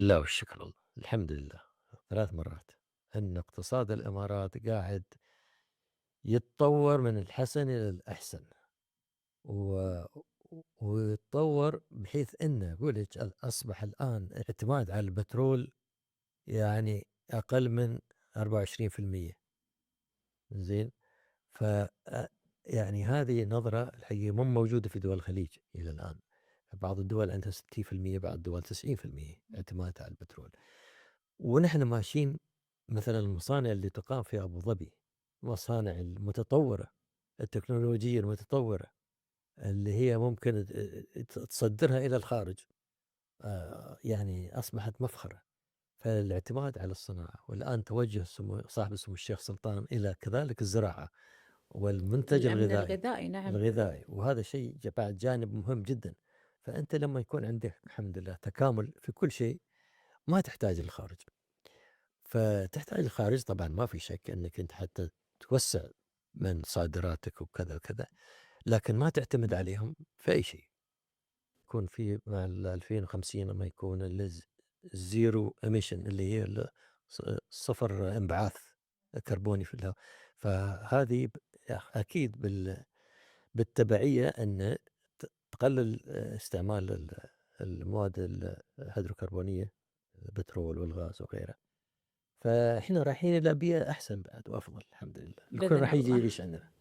لا والشكر لله، الحمد لله 3 مرات. إن اقتصاد الإمارات قاعد يتطور من الحسن إلى الأحسن، و ويتطور بحيث إنه أقول لِك أصبح الآن الاعتماد على البترول يعني أقل من 24%. زين؟ ف يعني هذه نظرة الحقيقة مو موجودة في دول الخليج إلى الآن. بعض الدول عندها 60%، بعض الدول 90% اعتماد على البترول. ونحن ماشيين مثلًا المصانع اللي تقام في أبو ظبي، المصانع المتطورة، التكنولوجية المتطورة، اللي هي ممكن تصدّرها إلى الخارج، يعني أصبحت مفخرة. فالاعتماد على الصناعة، والآن توجه سمو صاحب السمو الشيخ سلطان إلى كذلك الزراعة والمنتج والأمن الغذائي. الغذائي، نعم. وهذا شيء بعد جانب مهم جدًا. فأنت لمّا يكون عندك الحمد لله تكامل في كل شيء ما تحتاج للخارج. فتحتاج الخارج طبعًا ما في شك إنك أنت حتى توسّع من صادراتك وكذا وكذا، لكن ما تعتمد عليهم في أي شيء. يكون في مع 2050 لمّا يكون zero emission اللي هي صفر انبعاث كربوني في الهواء. فهذه أكيد بالتبعية أن تقلل استعمال المواد الهيدروكربونية، البترول والغاز وغيره. فإحنا رايحين إلى بيئة أحسن بعد وأفضل الحمد لله، الكل بإذن راح ييجي الله. يعيش عندنا.